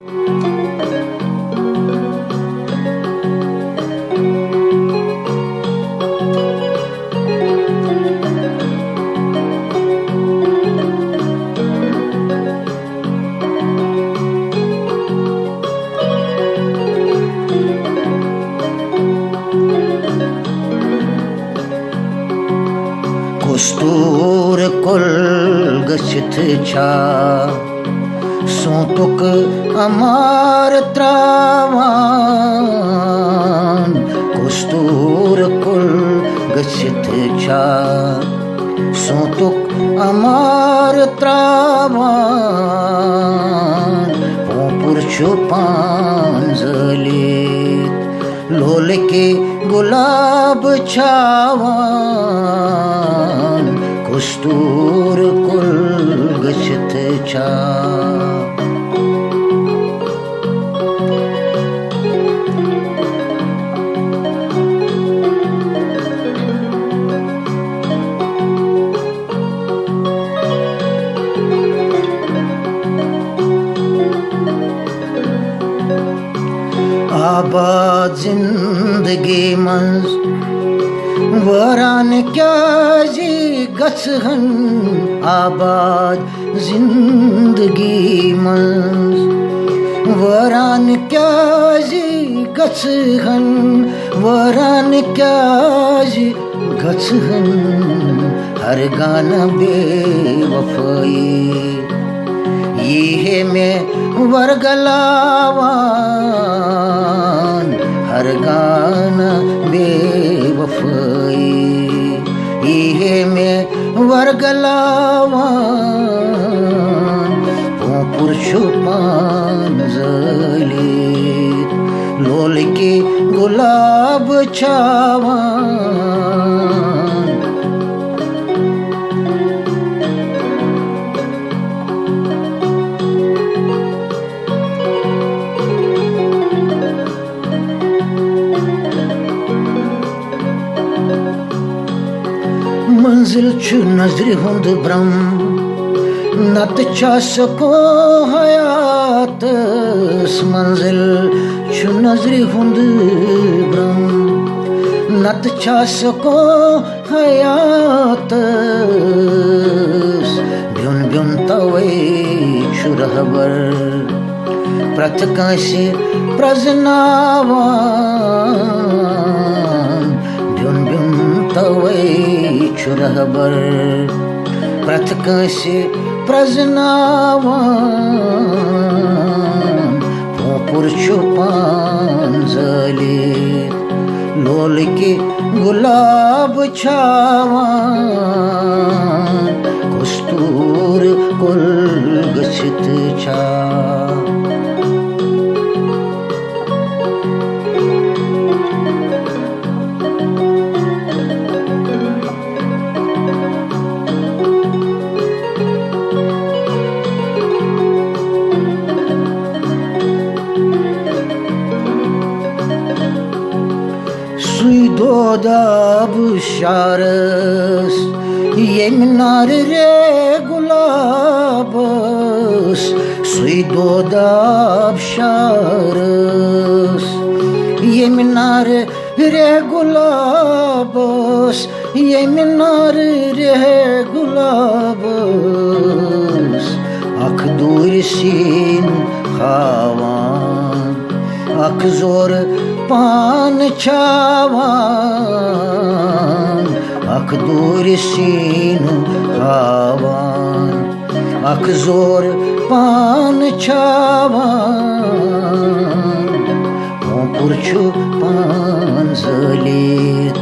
Kustur kul gashit cha Sontuk amar travan Kustur kul gashit cha Sontuk amar travan Popur chupan zalit Lolke gulab chavan Kustur kul gashit cha आबाद जिंदगी मंज वरान क्या जी गछहन आबाद जिंदगी मंज वरान क्या जी गछहन वरान क्या जी गछहन हर गाना बेवफाई ये में वरगलावान हर गाना बेवफाई ये में वरगलावान पोपुर छुपान जलित लोल के गुलाब छावान मंजिल छु नजर हुंद ब्रह्म नत चा सको हयात मंजिल छु नजर हुंद ब्रह्म नत चा सको हयात ब्युन ब्युन तवे छु रहबर प्रथ कांसे प्रजनावान ब्युन ब्युन तवे छु रहबर प्रथ कांसे प्रजनावान पोपुर छुपान जलित लोल के गुलाब छावान कुस्तूर कुल गछित छा Dodab şarız Yeminar re gulabız Suy dodab şarız Yeminar re gulabız Yeminar re gulabız Ak dursin havan Ak zor पान छावान अख दूर सीन हावान अख जोर पान छावान पोपुर छु पान जलित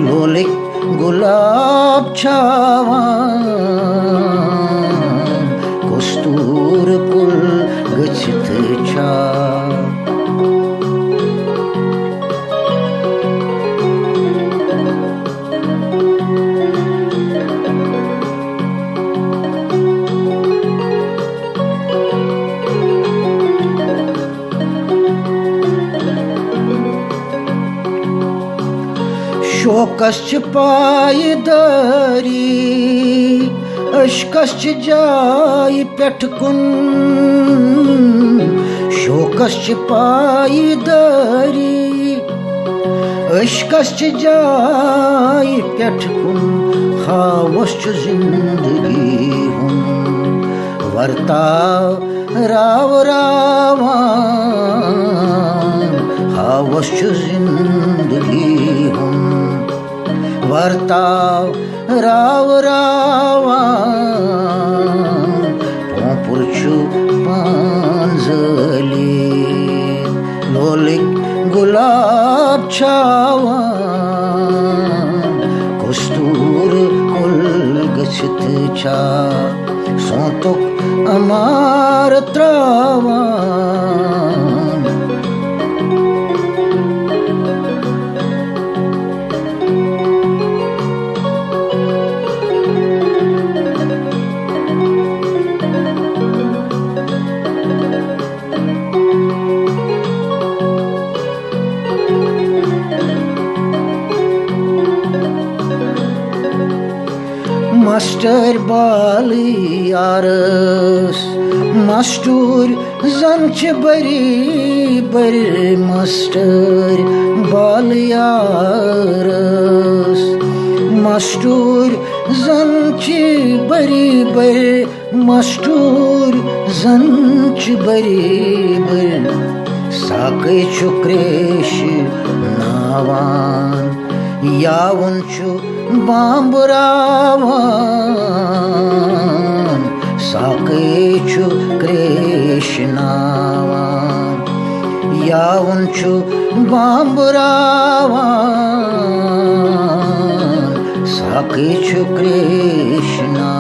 लोलिक गुलाब छावान कुस्तूर कुल गछित छा शोकस पायदारी अशकस जाय पेठ कुन अशकस च पायदारी अशकस च जाय पेठ कुन हावस च जिंदगी हुन वर्ताव राव रावान हावस च जिंदगी हुन वर्ताव राव रावान पोंपुर छु पांजली लोलिक गुलाब छावान कस्तूर कुल गछित छा सोतुक अमार त्रावान मास्टर बाल यारस मास्टर जंच बरी बर मास्टर बाल यारस मास्टर जंच बरी बर मास्टर जंच बरी बर साकै छु क्रेश नावान यावन छु बांबुरावान साकै छु कृष्णावान यावन छु बांबुरावान साकै छु कृष्णावान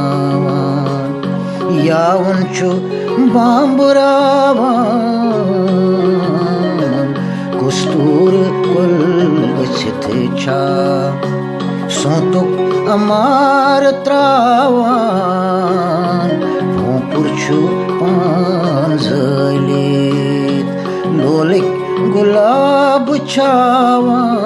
यावन छु बांबुरावान कस्तूर कुल गछित छा सोतुक अमार त्रावान पोंपुर छु पांजलीत लोलिक गुलाब छावान